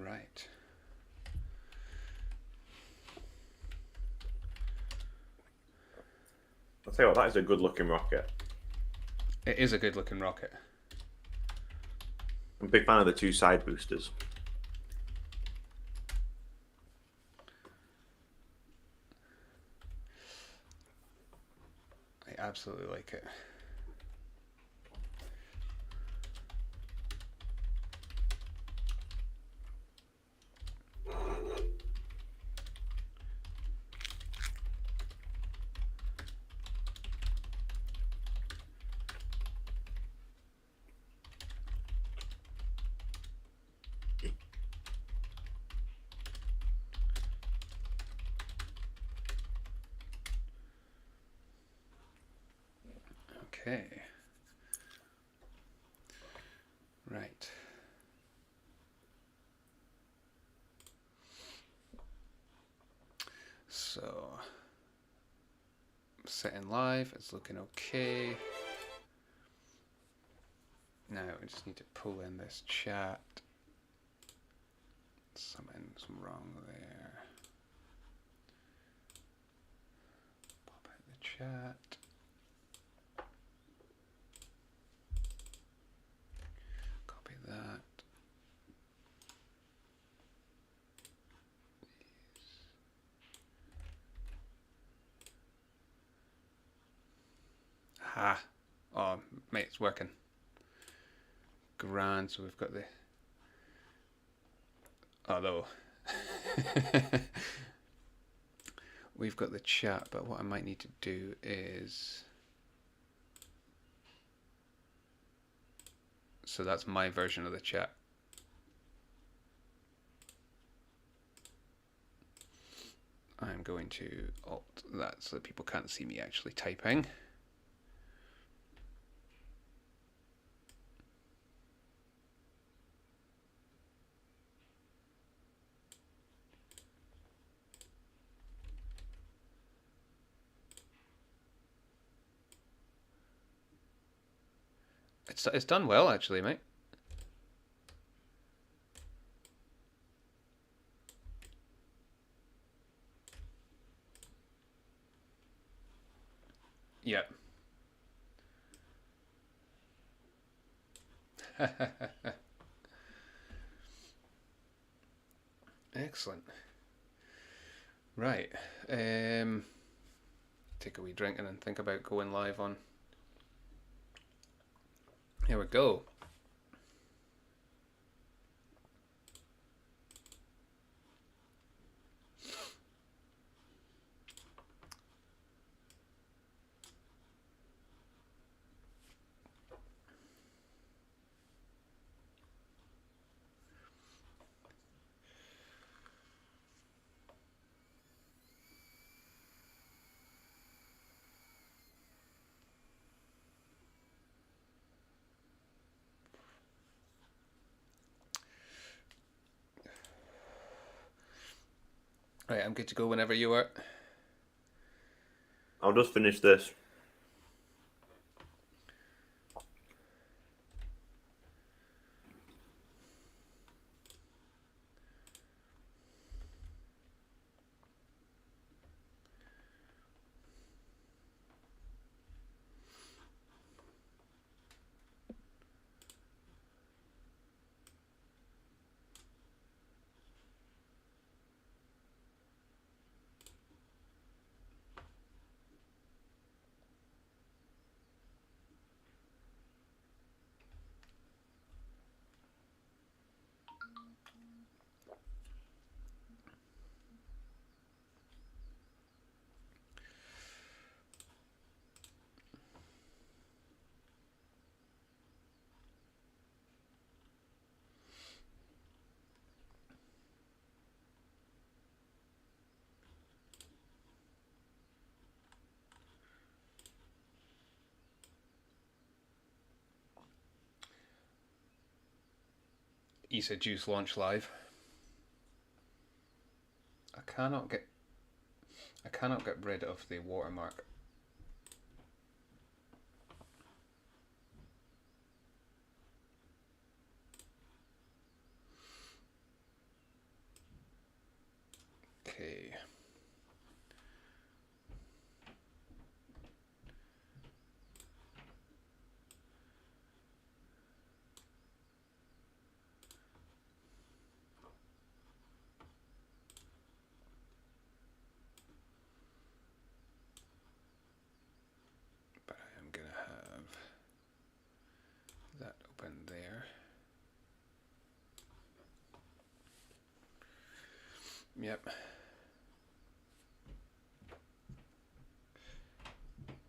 Right. I'll tell you what, that is a good looking rocket. It is a good looking rocket. I'm a big fan of the two side boosters. I absolutely like it. Okay. Right. So, setting live, it's looking okay. Now we just need to pull in this chat. Something's wrong there. Pop out the chat. Copy that. Ha! Oh, mate, it's working. Grand, so we've got the... Although... we've got the chat, but what I might need to do is... So that's my version of the chat. I'm going to alt that so that people can't see me actually typing. It's done well, actually, mate. Yep. Excellent. Right. Take a wee drink and then think about going live on. Here we go. Right, I'm good to go whenever you are. I'll just finish this. ESA Juice launch live. I cannot get rid of the watermark. Okay. But I am going to have that open there. Yep.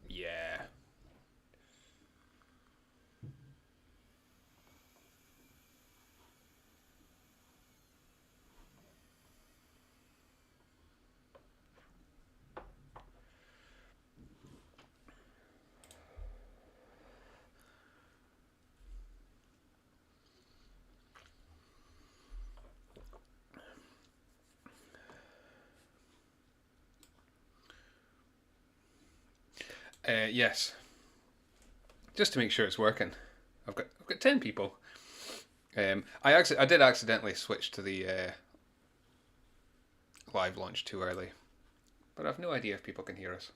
Yeah. Yes. Just to make sure it's working. I've got 10 people. I did accidentally switch to the live launch too early, but I've no idea if people can hear us.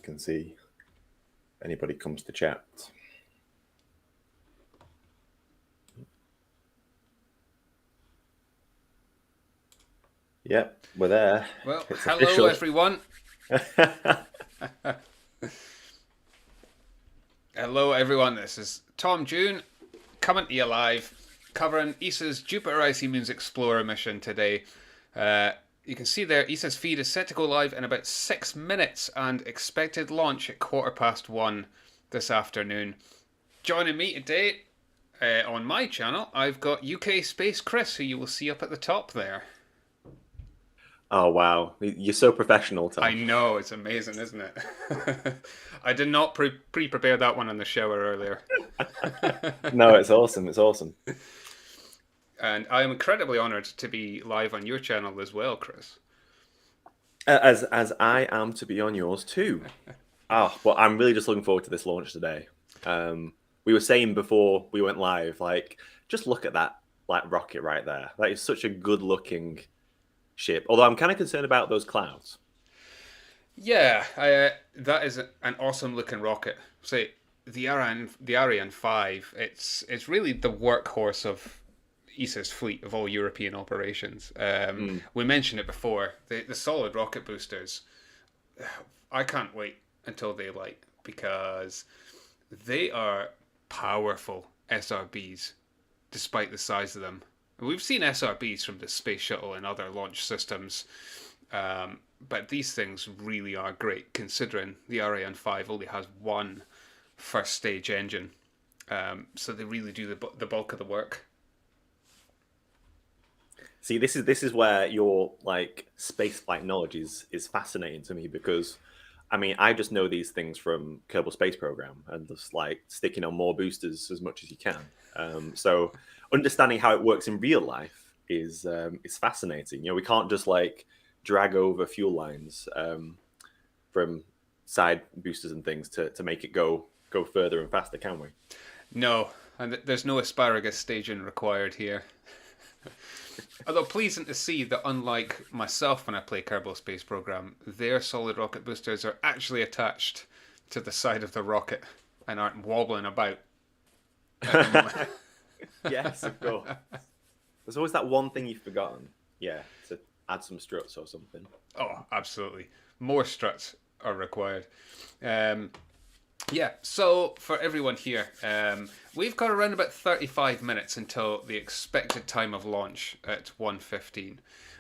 Can see if anybody comes to chat. Yep, we're there. Well, It's hello official. everyone. Hello everyone. This is Tom Dune coming to you live, covering ESA's Jupiter Icy Moons Explorer mission today. You can see there, ESA's feed is set to go live in about 6 minutes and expected launch at 1:15 this afternoon. Joining me today on my channel, I've got UKSpaceChris, who you will see up at the top there. Oh, wow. You're so professional, Tom. I know, it's amazing, isn't it? I did not pre-prepare that one in the shower earlier. No, it's awesome. It's awesome. And I am incredibly honoured to be live on your channel as well, Chris. As I am to be on yours too. Well, I'm really just looking forward to this launch today. We were saying before we went live, like, just look at that rocket right there. That is such a good-looking ship. Although I'm kind of concerned about those clouds. Yeah, that is an awesome-looking rocket. Say the Ariane V. It's really the workhorse of ESA's fleet of all European operations. We mentioned it before. The solid rocket boosters. I can't wait until they light, because they are powerful SRBs, despite the size of them. We've seen SRBs from the space shuttle and other launch systems, but these things really are great, considering the Ariane 5 only has one first stage engine, so they really do the bulk of the work. See, this is where your spaceflight knowledge is fascinating to me, because I mean, I just know these things from Kerbal Space Program and just sticking on more boosters as much as you can. So understanding how it works in real life is fascinating. You know, we can't just drag over fuel lines from side boosters and things to make it go further and faster, can we? No, and there's no asparagus staging required here. Although pleasing to see that, unlike myself when I play Kerbal Space Program, their solid rocket boosters are actually attached to the side of the rocket and aren't wobbling about. Yes, of course. There's always that one thing you've forgotten. Yeah, to add some struts or something. Oh, absolutely. More struts are required. Yeah, so for everyone here, we've got around about 35 minutes until the expected time of launch at 1:15.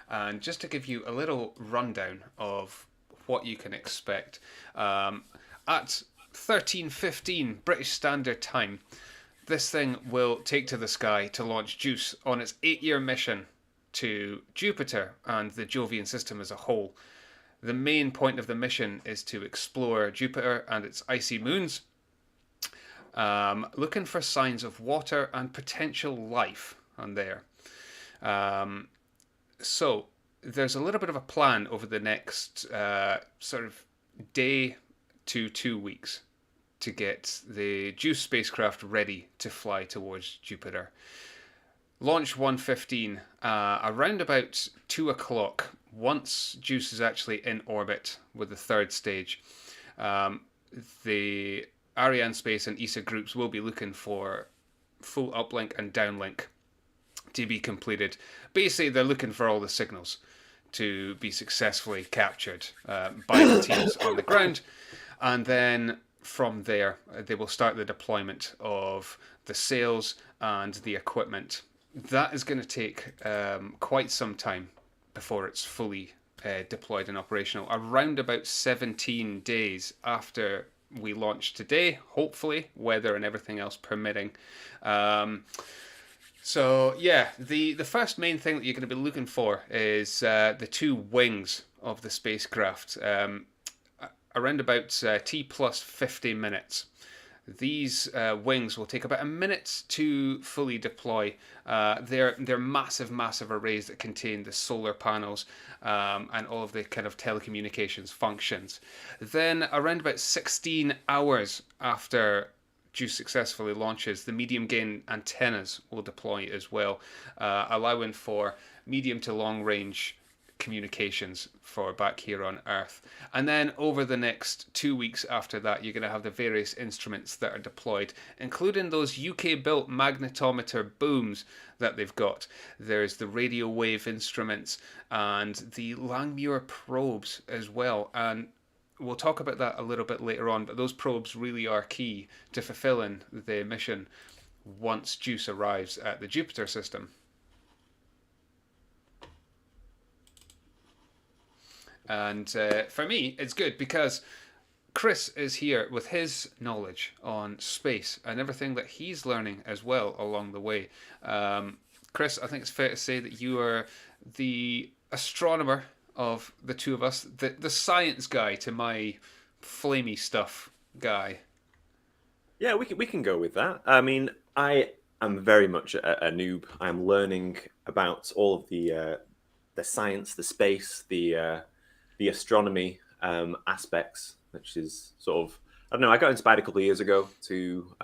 And just to give you a little rundown of what you can expect, at 13:15 British Standard Time, this thing will take to the sky to launch JUICE on its 8-year mission to Jupiter and the Jovian system as a whole. The main point of the mission is to explore Jupiter and its icy moons, looking for signs of water and potential life on there. So there's a little bit of a plan over the next sort of day to 2 weeks to get the JUICE spacecraft ready to fly towards Jupiter. Launch 1:15, around about 2 o'clock, once JUICE is actually in orbit with the third stage, the Ariane Space and ESA groups will be looking for full uplink and downlink to be completed. Basically, they're looking for all the signals to be successfully captured by the teams on the ground. And then from there, they will start the deployment of the sails and the equipment. That is going to take quite some time before it's fully deployed and operational. Around about 17 days after we launch today, hopefully, weather and everything else permitting. So yeah, the first main thing that you're going to be looking for is the two wings of the spacecraft. Around about T plus 50 minutes. These wings will take about a minute to fully deploy. They're massive, massive arrays that contain the solar panels and all of the kind of telecommunications functions. Then around about 16 hours after JUICE successfully launches, the medium gain antennas will deploy as well, allowing for medium to long range communications for back here on Earth. And then over the next 2 weeks after that, you're going to have the various instruments that are deployed, including those UK-built magnetometer booms that they've got. There's the radio wave instruments and the Langmuir probes as well. And we'll talk about that a little bit later on, but those probes really are key to fulfilling the mission once JUICE arrives at the Jupiter system. And for me, it's good because Chris is here with his knowledge on space and everything that he's learning as well along the way. Chris, I think it's fair to say that you are the astronomer of the two of us, the science guy to my flamey stuff guy. Yeah, we can go with that. I mean, I am very much a noob. I'm learning about all of the science, the space, the astronomy aspects, which is sort of, I don't know. I got inspired a couple of years ago to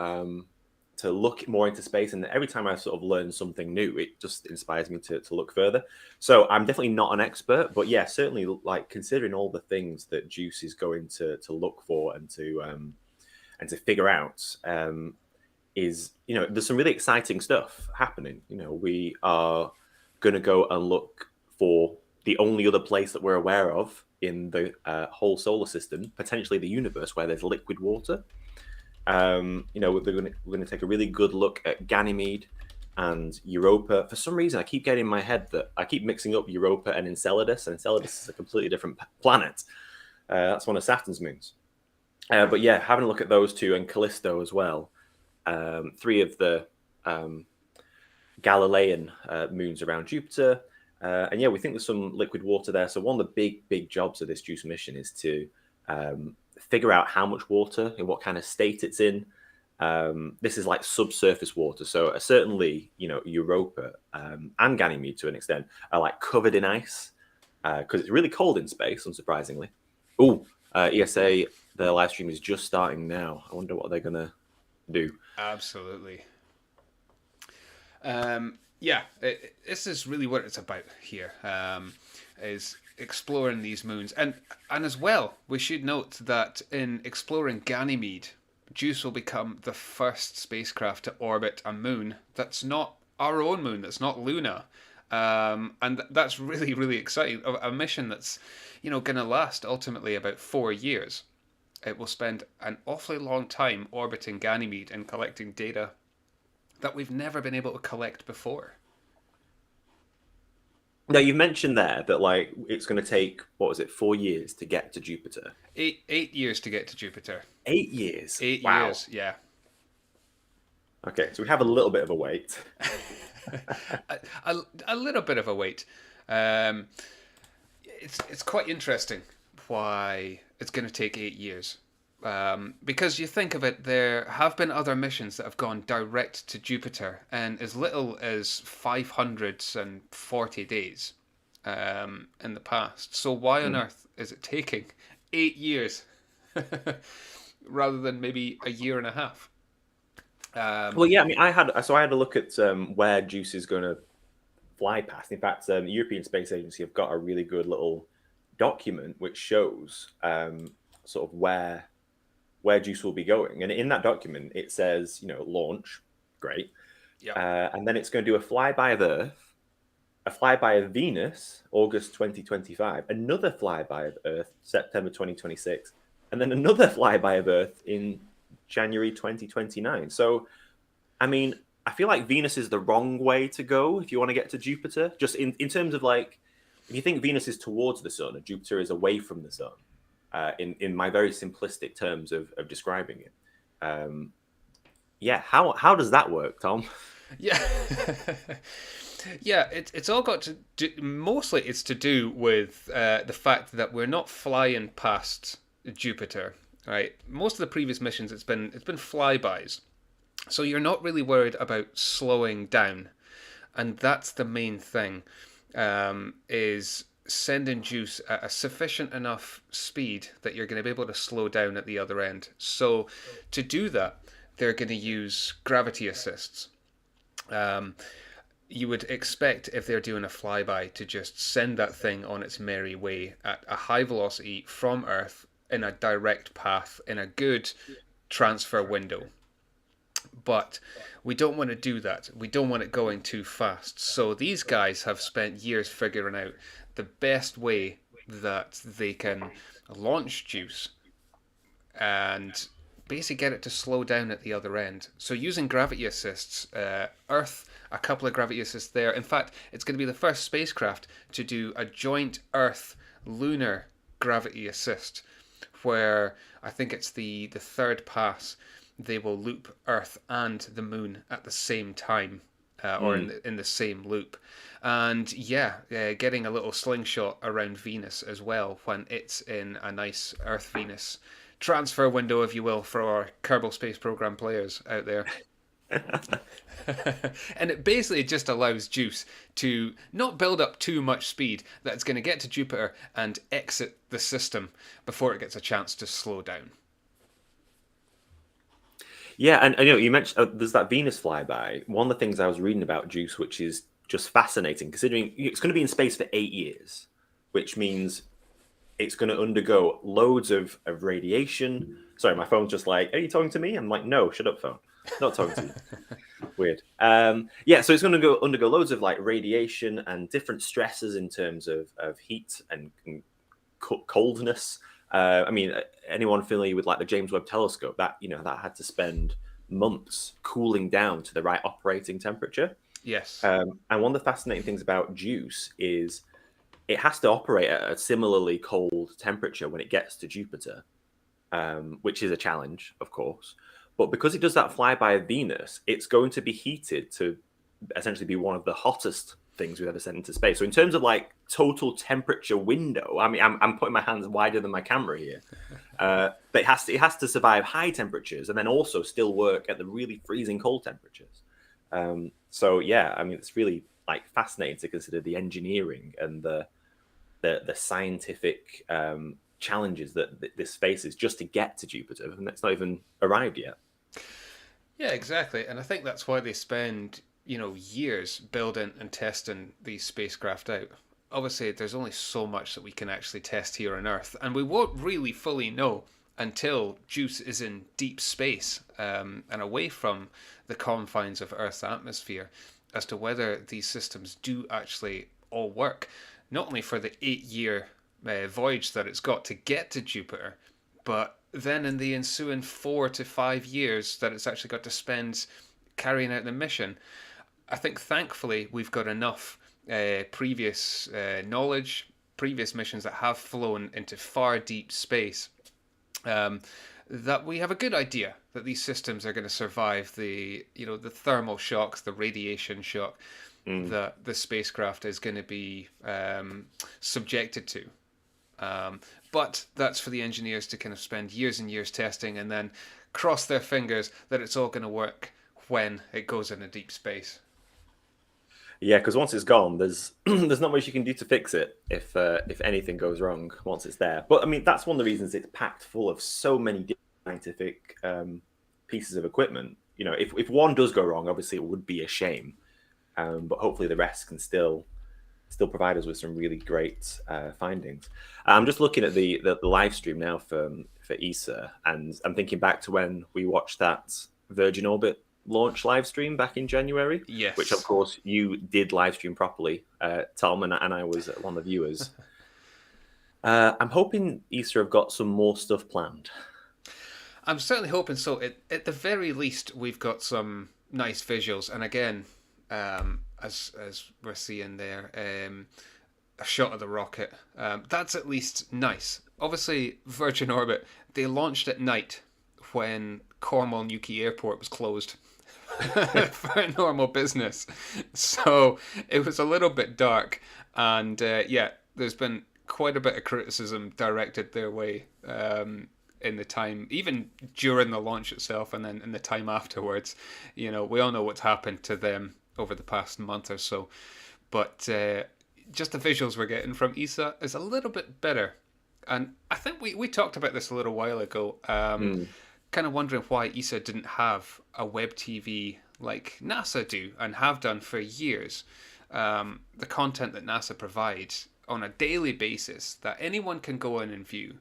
look more into space, and every time I sort of learn something new, it just inspires me to look further. So I'm definitely not an expert, but yeah, certainly like considering all the things that JUICE is going to look for and to figure out, is, you know, there's some really exciting stuff happening. You know, we are going to go and look for the only other place that we're aware of in the whole solar system, potentially the universe, where there's liquid water. You know, we're going to take a really good look at Ganymede and Europa. For some reason, I keep getting in my head that I keep mixing up Europa and Enceladus, and Enceladus is a completely different planet. That's one of Saturn's moons. But yeah, having a look at those two, and Callisto as well. Three of the Galilean moons around Jupiter. And yeah, we think there's some liquid water there. So one of the big jobs of this JUICE mission is to figure out how much water, in what kind of state it's in. This is like subsurface water. So certainly, you know, Europa and Ganymede to an extent are like covered in ice because it's really cold in space, unsurprisingly. Oh, ESA, their live stream is just starting now. I wonder what they're going to do. Absolutely. Yeah, this is really what it's about here, is exploring these moons. And as well, we should note that in exploring Ganymede, JUICE will become the first spacecraft to orbit a moon that's not our own moon, that's not Luna. And that's really, really exciting. A mission that's, you know, going to last ultimately about 4 years. It will spend an awfully long time orbiting Ganymede and collecting data that we've never been able to collect before. Now, you mentioned there that like it's going to take, what was it, 4 years to get to Jupiter? 8 years to get to Jupiter. 8 years? 8 Wow. years, yeah. Okay, so we have a little bit of a wait. a little bit of a wait. It's quite interesting why it's going to take 8 years. Because you think of it, there have been other missions that have gone direct to Jupiter in as little as 540 days in the past. So why on earth is it taking 8 years, rather than maybe a year and a half. Well, yeah, I mean, I had a look at where Juice is going to fly past. In fact, the European Space Agency have got a really good little document which shows sort of where Juice will be going, and in that document it says, launch, great, Yeah. and then it's going to do a flyby of Earth, a flyby of Venus, August 2025, another flyby of Earth, September 2026, and then another flyby of Earth in January 2029. So, I mean, I feel like Venus is the wrong way to go if you want to get to Jupiter. Just in terms of like, if you think Venus is towards the sun and Jupiter is away from the sun, in my very simplistic terms of describing it. Yeah, how does that work, Tom? Yeah. Yeah, it's all got to do, mostly it's to do with the fact that we're not flying past Jupiter, right? Most of the previous missions it's been flybys. So you're not really worried about slowing down. And that's the main thing, is sending Juice at a sufficient enough speed that you're going to be able to slow down at the other end. So to do that, they're going to use gravity assists. You would expect, if they're doing a flyby, to just send that thing on its merry way at a high velocity from Earth in a direct path in a good transfer window. But we don't want to do that. We don't want it going too fast. So these guys have spent years figuring out the best way that they can launch Juice and basically get it to slow down at the other end. So using gravity assists, Earth, a couple of gravity assists there. In fact, it's going to be the first spacecraft to do a joint Earth-lunar gravity assist, where I think it's the third pass they will loop Earth and the Moon at the same time, or in the same loop. And getting a little slingshot around Venus as well when it's in a nice Earth-Venus transfer window, if you will, for our Kerbal Space Program players out there. And it basically just allows Juice to not build up too much speed that it's going to get to Jupiter and exit the system before it gets a chance to slow down. Yeah, and you mentioned there's that Venus flyby. One of the things I was reading about Juice, which is just fascinating, considering it's going to be in space for 8 years, which means it's going to undergo loads of radiation. Sorry, my phone's just like, are you talking to me? I'm like, no, shut up, phone. Not talking to you. Weird. So it's going to undergo loads of like radiation and different stresses in terms of heat and coldness. I mean, anyone familiar with like the James Webb Telescope, that had to spend months cooling down to the right operating temperature. Yes. And one of the fascinating things about Juice is it has to operate at a similarly cold temperature when it gets to Jupiter, which is a challenge, of course. But because it does that flyby of Venus, it's going to be heated to essentially be one of the hottest things we've ever sent into space. So in terms of like total temperature window, I mean, I'm putting my hands wider than my camera here, but it has to survive high temperatures and then also still work at the really freezing cold temperatures. So yeah, I mean, it's really like fascinating to consider the engineering and the scientific challenges that this faces just to get to Jupiter, and it's not even arrived yet. Yeah, exactly. And I think that's why they spend, years building and testing these spacecraft out. Obviously, there's only so much that we can actually test here on Earth, and we won't really fully know until Juice is in deep space and away from the confines of Earth's atmosphere as to whether these systems do actually all work, not only for the 8-year voyage that it's got to get to Jupiter, but then in the ensuing 4 to 5 years that it's actually got to spend carrying out the mission. I think thankfully we've got enough previous knowledge, previous missions that have flown into far deep space, that we have a good idea that these systems are going to survive the thermal shocks, the radiation shock that the spacecraft is going to be subjected to. But that's for the engineers to kind of spend years and years testing and then cross their fingers that it's all going to work when it goes into deep space. Yeah, because once it's gone, there's there's not much you can do to fix it if anything goes wrong once it's there. But I mean, that's one of the reasons it's packed full of so many different scientific pieces of equipment. You know, if one does go wrong, obviously it would be a shame. But hopefully the rest can still provide us with some really great findings. I'm just looking at the live stream now for ESA, and I'm thinking back to when we watched that Virgin Orbit launch live stream back in January, Yes. which of course you did live stream properly, Tom, and I was one of the viewers. I'm hoping ESA have got some more stuff planned. I'm certainly hoping so. At the very least, we've got some nice visuals, and again, as we're seeing there, a shot of the rocket. That's at least nice. Obviously, Virgin Orbit, they launched at night when Cornwall Newquay Airport was closed for normal business. So it was a little bit dark, and yeah, there's been quite a bit of criticism directed their way in the time, even during the launch itself, and then in the time afterwards. You know, we all know what's happened to them over the past month or so, but just the visuals we're getting from ESA is a little bit better. And I think we talked about this a little while ago. Kind of wondering why ESA didn't have a web TV like NASA do and have done for years. The content that NASA provides on a daily basis that anyone can go in and view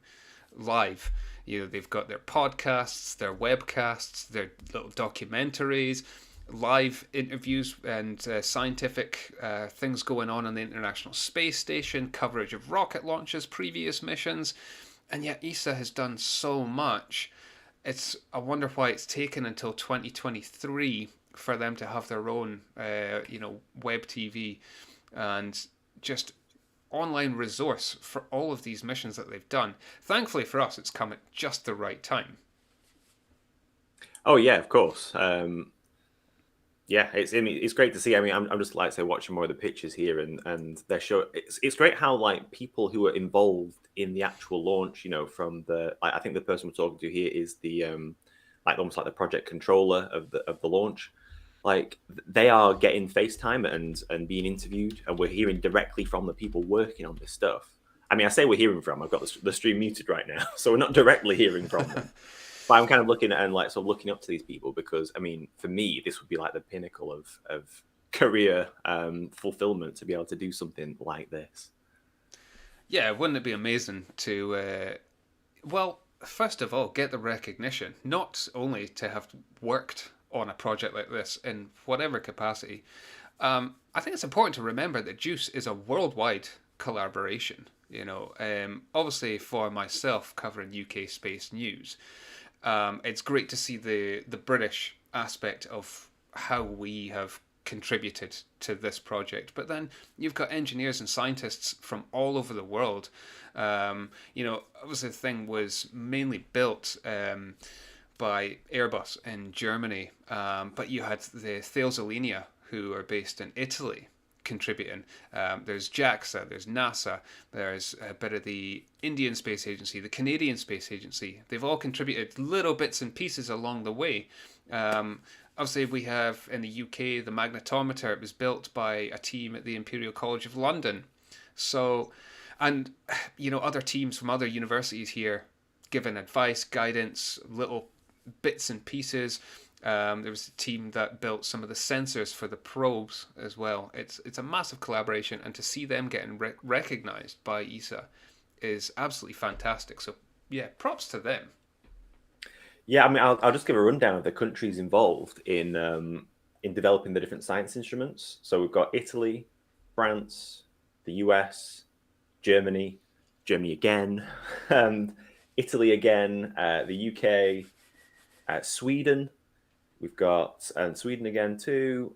live. You know, they've got their podcasts, their webcasts, their little documentaries, live interviews, and scientific things going on the International Space Station, coverage of rocket launches, previous missions. And yet ESA has done so much. I wonder why it's taken until 2023 for them to have their own, web TV and just online resource for all of these missions that they've done. Thankfully for us, it's come at just the right time. Oh yeah, of course. Yeah, it's great to see. I mean, I'm just like say watching more of the pictures here, and they're show. It's great how like people who are involved in the actual launch, you know, from I think the person we're talking to here is the like almost like the project controller of the launch. Like they are getting FaceTime and being interviewed, and we're hearing directly from the people working on this stuff. I mean, I say we're hearing from. I've got the stream muted right now, so we're not directly hearing from them. But I'm kind of looking at and like sort of looking up to these people because I mean, for me, this would be like the pinnacle of career fulfillment to be able to do something like this. Yeah, wouldn't it be amazing to, well, first of all, get the recognition, not only to have worked on a project like this in whatever capacity. I think it's important to remember that JUICE is a worldwide collaboration. You know, obviously for myself covering UK space news, it's great to see the British aspect of how we have contributed to this project. But then you've got engineers and scientists from all over the world. Obviously the thing was mainly built by Airbus in Germany, but you had the Thales Alenia, who are based in Italy, contributing. There's JAXA, there's NASA, there's a bit of the Indian Space Agency, the Canadian Space Agency. They've all contributed little bits and pieces along the way. Obviously, we have in the UK the magnetometer. It was built by a team at the Imperial College of London. So, and other teams from other universities here giving advice, guidance, little bits and pieces. There was a team that built some of the sensors for the probes as well. It's a massive collaboration, and to see them getting recognized by ESA is absolutely fantastic. So yeah, props to them. Yeah, I mean, I'll just give a rundown of the countries involved in developing the different science instruments. So we've got Italy, France, the US, Germany again, Italy again, the UK, Sweden. We've got Sweden again too.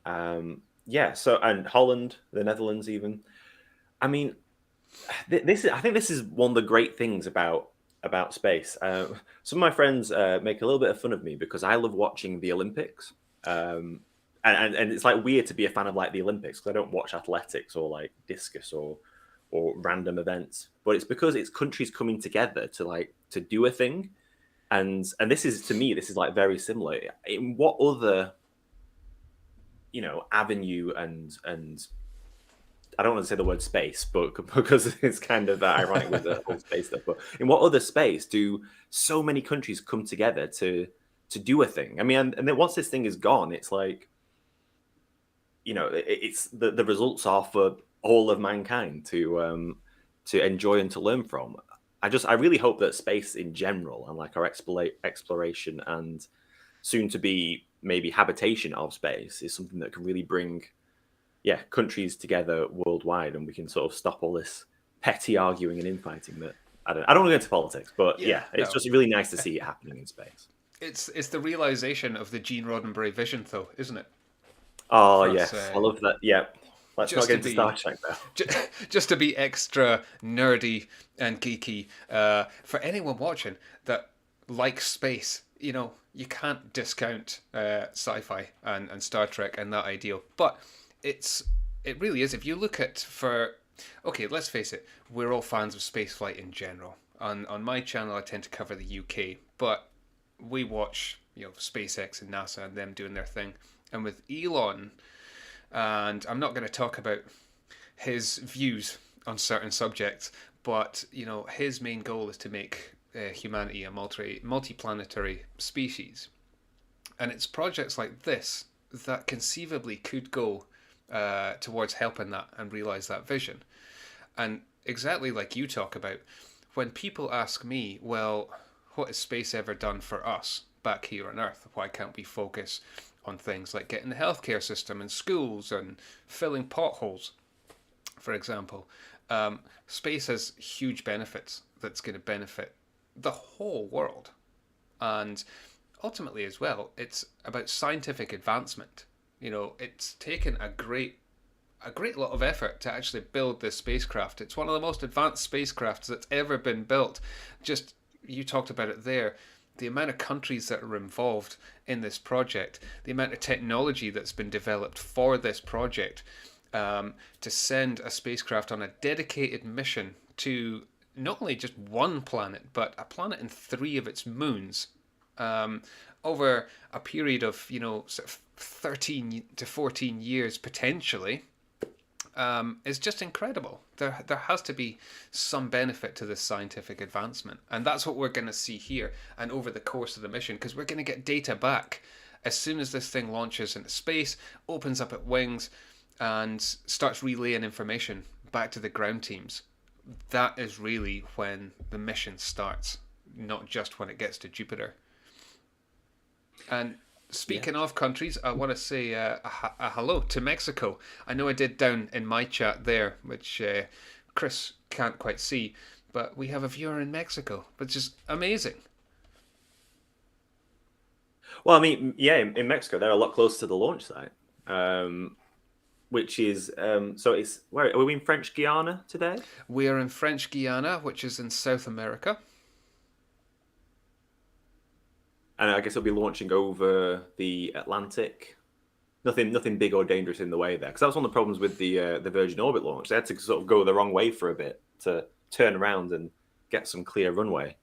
So and Holland, the Netherlands even. I mean, I think this is one of the great things about space. Some of my friends make a little bit of fun of me because I love watching the Olympics. And it's like weird to be a fan of like the Olympics because I don't watch athletics or like discus or random events. But it's because it's countries coming together to do a thing. And this is, to me, this is like very similar. In what other avenue and I don't want to say the word space, but because it's kind of ironic with the whole space stuff. But in what other space do so many countries come together to do a thing? I mean, and then once this thing is gone, it's like, it's the results are for all of mankind to enjoy and to learn from. I really hope that space in general and like our exploration and soon to be maybe habitation of space is something that can really bring countries together worldwide, and we can sort of stop all this petty arguing and infighting that I don't want to go into politics, but it's just really nice to see it happening in space. It's the realization of the Gene Roddenberry vision, though, isn't it? Oh yes, I love that. Yeah, let's not get into Star Trek now. Just to be extra nerdy and geeky, for anyone watching that likes space, you can't discount sci-fi and Star Trek and that ideal, but it really is. If you look at okay, let's face it, we're all fans of spaceflight in general. On my channel, I tend to cover the UK, but we watch SpaceX and NASA and them doing their thing. And with Elon, and I'm not going to talk about his views on certain subjects, but his main goal is to make humanity a multi-planetary species, and it's projects like this that conceivably could go towards helping that and realize that vision. And exactly like you talk about, when people ask me, well, what has space ever done for us back here on Earth? Why can't we focus on things like getting the healthcare system and schools and filling potholes, for example? Space has huge benefits that's going to benefit the whole world. And ultimately as well, it's about scientific advancement. It's taken a great lot of effort to actually build this spacecraft. It's one of the most advanced spacecrafts that's ever been built. Just, you talked about it there, the amount of countries that are involved in this project, the amount of technology that's been developed for this project, to send a spacecraft on a dedicated mission to not only just one planet, but a planet and 3 of its moons, over a period of, sort of 13 to 14 years potentially, is just incredible. There has to be some benefit to this scientific advancement, and that's what we're going to see here and over the course of the mission, because we're going to get data back as soon as this thing launches into space, opens up its wings, and starts relaying information back to the ground teams. That is really when the mission starts, not just when it gets to Jupiter. And speaking of countries, I want to say a hello to Mexico. I know I did down in my chat there, which Chris can't quite see, but we have a viewer in Mexico, which is amazing. Well, I mean, in Mexico, they're a lot closer to the launch site, which is, so it's, where are we in French Guiana today? We are in French Guiana, which is in South America. And I guess it'll be launching over the Atlantic. Nothing big or dangerous in the way there, because that was one of the problems with the Virgin Orbit launch. They had to sort of go the wrong way for a bit to turn around and get some clear runway.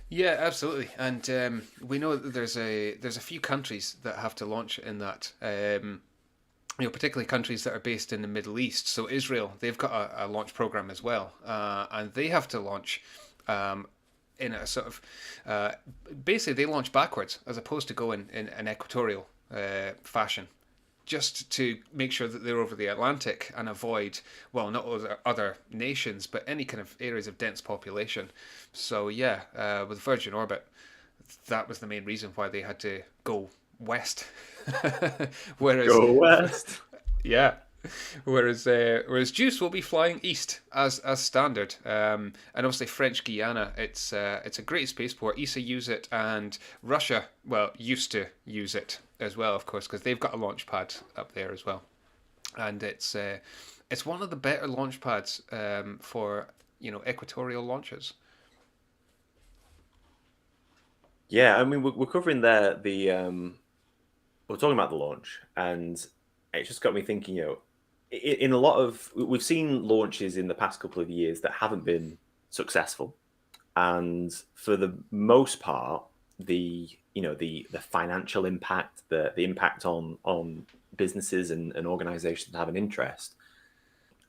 Yeah, absolutely. And we know that there's a few countries that have to launch in that. Particularly countries that are based in the Middle East. So Israel, they've got a launch program as well, and they have to launch in a sort of basically they launch backwards as opposed to going in an equatorial fashion, just to make sure that they're over the Atlantic and avoid, well, not other nations, but any kind of areas of dense population. So with Virgin Orbit, that was the main reason why they had to go west. Go west. Yeah. Whereas Juice will be flying east as standard, and obviously French Guiana, it's a great spaceport. ESA use it, and Russia, used to use it as well, of course, because they've got a launch pad up there as well, and it's one of the better launch pads for equatorial launches. Yeah, I mean we're covering there we're talking about the launch, and it just got me thinking, in a lot of, we've seen launches in the past couple of years that haven't been successful, and for the most part, the financial impact, the impact on businesses and organizations have an interest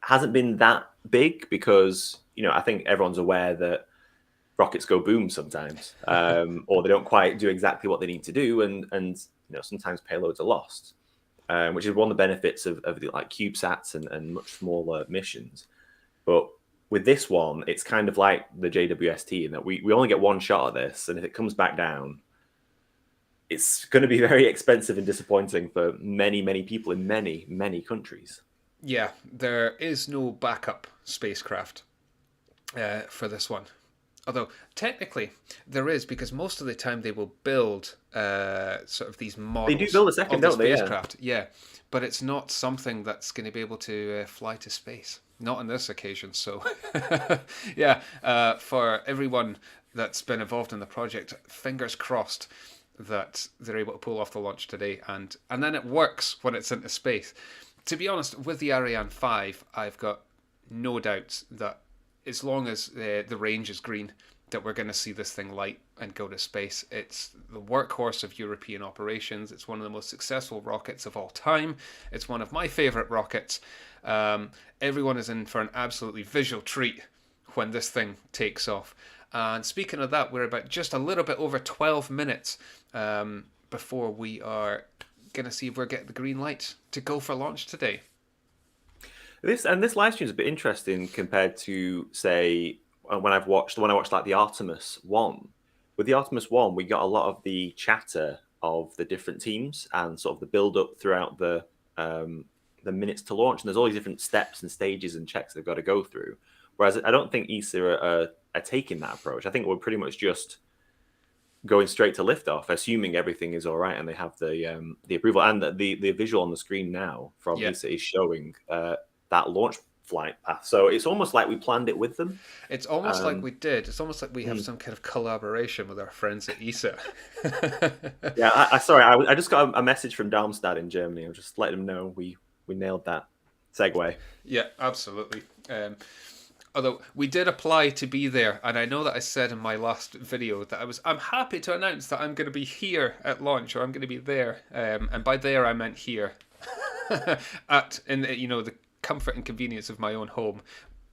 hasn't been that big because, I think everyone's aware that rockets go boom sometimes, or they don't quite do exactly what they need to do, and sometimes payloads are lost, which is one of the benefits of the like CubeSats and much smaller missions. But with this one, it's kind of like the JWST in that we only get one shot at this, and if it comes back down, it's going to be very expensive and disappointing for many, many people in many, many countries. Yeah, there is no backup spacecraft for this one. Although technically there is, because most of the time they will build sort of these models. They do build a second, of the don't they? spacecraft. Yeah, but it's not something that's going to be able to fly to space. Not on this occasion. So, yeah, for everyone that's been involved in the project, fingers crossed that they're able to pull off the launch today, and then it works when it's into space. To be honest, with the Ariane 5, I've got no doubts that as long as the range is green, that we're going to see this thing light and go to space. It's the workhorse of European operations. It's one of the most successful rockets of all time. It's one of my favourite rockets. Everyone is in for an absolutely visual treat when this thing takes off. And speaking of that, we're about just a little bit over 12 minutes before we are going to see if we're getting the green light to go for launch today. This live stream is a bit interesting compared to, say, when I watched like the Artemis 1. With the Artemis 1, we got a lot of the chatter of the different teams and sort of the build up throughout the minutes to launch. And there's all these different steps and stages and checks they've got to go through. Whereas I don't think ESA are taking that approach. I think we're pretty much just going straight to liftoff, assuming everything is all right and they have the approval. And the visual on the screen now from ESA is showing that launch flight path. So it's almost like we planned it with them. It's almost like we did. It's almost like we have some kind of collaboration with our friends at ESA. Yeah, I just got a message from Darmstadt in Germany. I'm just letting them know we nailed that segue. Yeah, absolutely. Although we did apply to be there, and I know that I said in my last video that I'm happy to announce that I'm going to be here at launch, or I'm going to be there, and by there I meant here, in the comfort and convenience of my own home,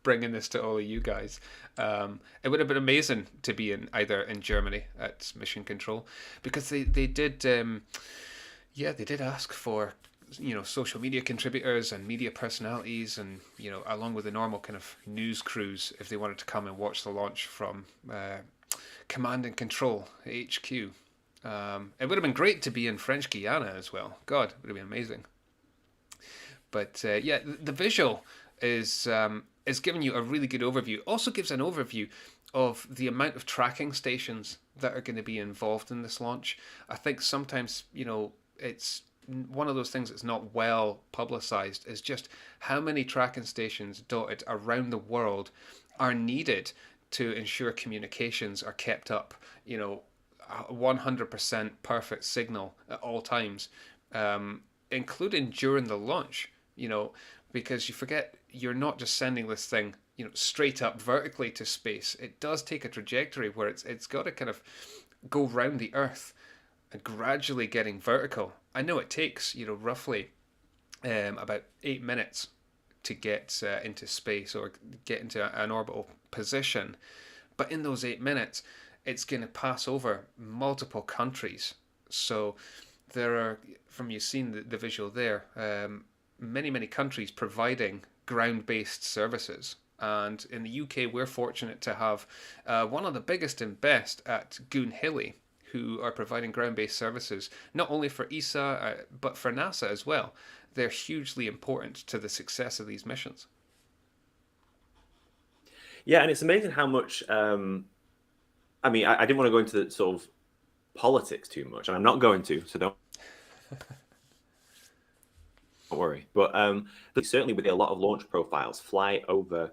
bringing this to all of you guys. It would have been amazing to be either in Germany at Mission Control, because they did ask for social media contributors and media personalities, and along with the normal kind of news crews, if they wanted to come and watch the launch from Command and Control HQ. It would have been great to be in French Guiana as well. God, it would have been amazing. But the visual is giving you a really good overview. Also gives an overview of the amount of tracking stations that are going to be involved in this launch. I think sometimes, it's one of those things that's not well publicized, is just how many tracking stations dotted around the world are needed to ensure communications are kept up, 100% perfect signal at all times, including during the launch, because you forget you're not just sending this thing, straight up vertically to space. It does take a trajectory where it's got to kind of go round the Earth and gradually getting vertical. I know it takes, roughly about 8 minutes to get into space or get into an orbital position. But in those 8 minutes, it's going to pass over multiple countries. So there are, from you've seen the visual there, many, many countries providing ground-based services. And in the UK, we're fortunate to have one of the biggest and best at Goonhilly, who are providing ground-based services, not only for ESA, but for NASA as well. They're hugely important to the success of these missions. Yeah, and it's amazing how much, I didn't want to go into the sort of politics too much, and I'm not going to, so don't worry. But certainly with a lot of launch profiles fly over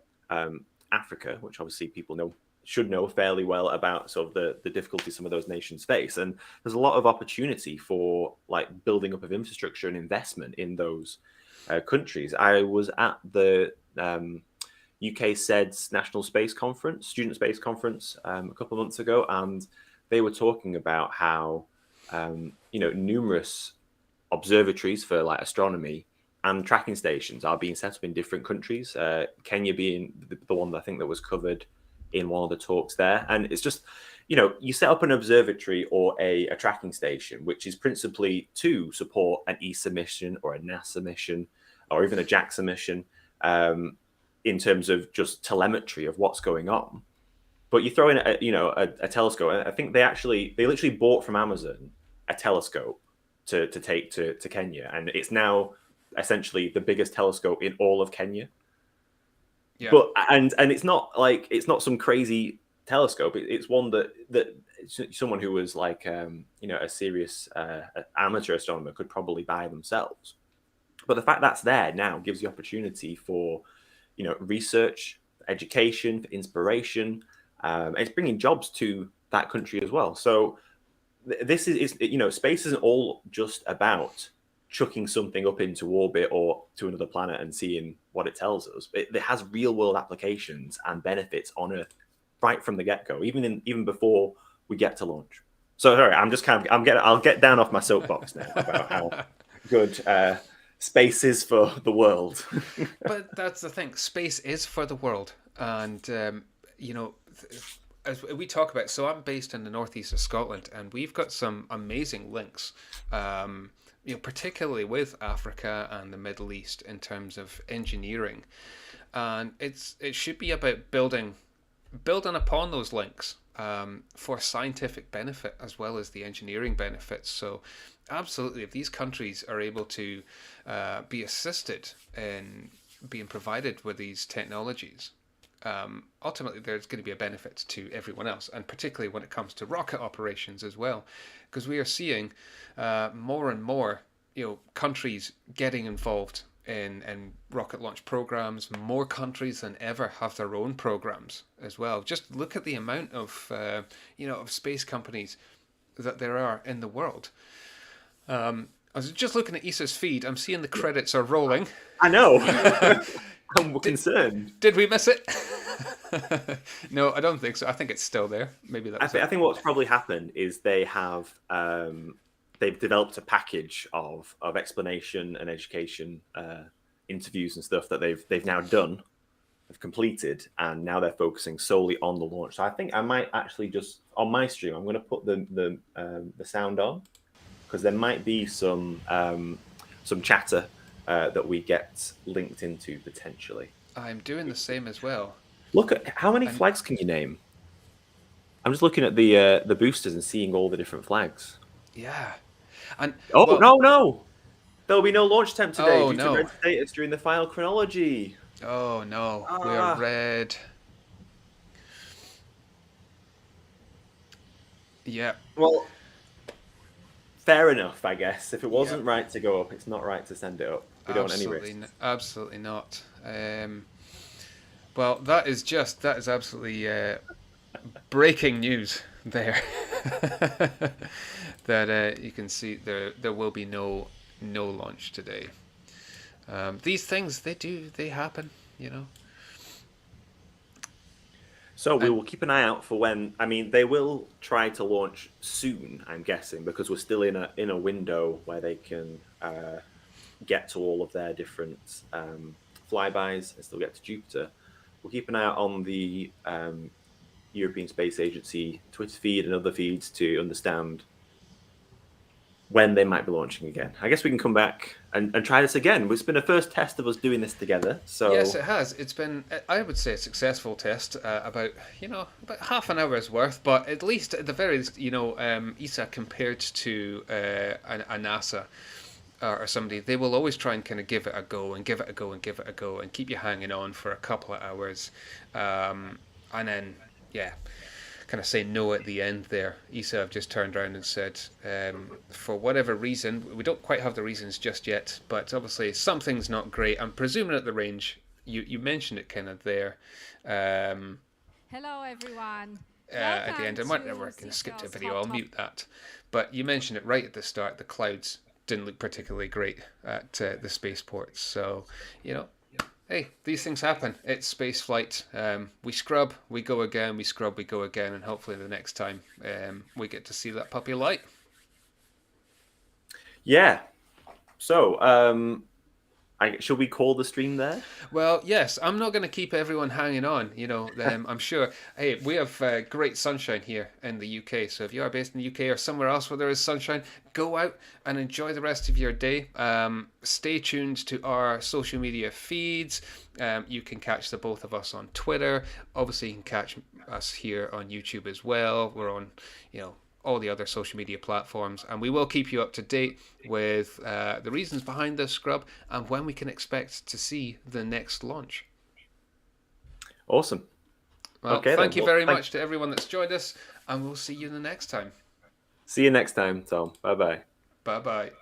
Africa, which obviously people should know fairly well about sort of the difficulties some of those nations face. And there's a lot of opportunity for like building up of infrastructure and investment in those countries. I was at the UKSaid's National Space Conference, Student Space Conference, a couple of months ago, and they were talking about how numerous observatories for like astronomy and tracking stations are being set up in different countries. Kenya being the one that I think that was covered in one of the talks there. And it's just, you set up an observatory or a tracking station, which is principally to support an ESA mission or a NASA mission or even a JAXA mission, in terms of just telemetry of what's going on. But you throw in a telescope. I think they literally bought from Amazon a telescope to take to Kenya, and it's now essentially the biggest telescope in all of Kenya. Yeah. But and it's not some crazy telescope. It's one that someone who was like a serious amateur astronomer could probably buy themselves. But the fact that's there now gives the opportunity for research, education, inspiration. It's bringing jobs to that country as well. So this is space isn't all just about chucking something up into orbit or to another planet and seeing what it tells us. It has real world applications and benefits on Earth right from the get go, even before we get to launch. So sorry, I'll get down off my soapbox now about how good space is for the world. But that's the thing. Space is for the world, and as we talk about, so I'm based in the northeast of Scotland, and we've got some amazing links, particularly with Africa and the Middle East in terms of engineering, and it should be about building upon those links for scientific benefit as well as the engineering benefits. So absolutely, if these countries are able to be assisted in being provided with these technologies, ultimately there's going to be a benefit to everyone else, and particularly when it comes to rocket operations as well, because we are seeing more and more countries getting involved in rocket launch programs. More countries than ever have their own programs as well. Just look at the amount of of space companies that there are in the world. I was just looking at ESA's feed. I'm seeing the credits are rolling. I know. I'm concerned. Did we miss it? No, I don't think so. I think it's still there. Maybe that's. I think what's probably happened is they have they've developed a package of explanation and education interviews and stuff that they've now done, have completed, and now they're focusing solely on the launch. So I think I might actually just on my stream I'm going to put the sound on, because there might be some chatter that we get linked into potentially. I'm doing the same as well. Look at how many flags can you name? I'm just looking at the boosters and seeing all the different flags. Yeah. And no! There'll be no launch attempt today due to red status during the final chronology. Oh no, we are red. Yeah. Well, fair enough, I guess. If it wasn't right to go up, it's not right to send it up. We don't want any risks. Absolutely not. Well, that is absolutely breaking news there. That you can see there will be no launch today. These things they happen, So we will keep an eye out for when. I mean, they will try to launch soon, I'm guessing, because we're still in a window where they can get to all of their different flybys and still get to Jupiter. We'll keep an eye out on the European Space Agency Twitter feed and other feeds to understand when they might be launching again. I guess we can come back and try this again. It's been a first test of us doing this together. So yes, it has. It's been, I would say, a successful test. About half an hour's worth, but at least at the very least, ESA compared to a NASA or somebody, they will always try and kind of give it a go and give it a go and give it a go and keep you hanging on for a couple of hours, and then kind of say no at the end there. ESA have just turned around and said, for whatever reason, we don't quite have the reasons just yet, but obviously something's not great. I'm presuming at the range, you mentioned it kind of there. Hello everyone. At the end, I might never skip to a video, I'll mute that. But you mentioned it right at the start, the clouds didn't look particularly great at the spaceport. So, hey, these things happen. It's space flight. We scrub, we go again, we scrub, we go again, and hopefully the next time we get to see that puppy light. Yeah, So, should we call the stream there? Well, yes, I'm not going to keep everyone hanging on. I'm sure. Hey, we have great sunshine here in the UK. So if you are based in the UK or somewhere else where there is sunshine, go out and enjoy the rest of your day. Stay tuned to our social media feeds. You can catch the both of us on Twitter. Obviously, you can catch us here on YouTube as well. We're on, all the other social media platforms, and we will keep you up to date with the reasons behind this scrub and when we can expect to see the next launch. Awesome. Well, okay, thank you very much to everyone that's joined us, and we'll see you the next time. See you next time, Tom. Bye-bye. Bye-bye.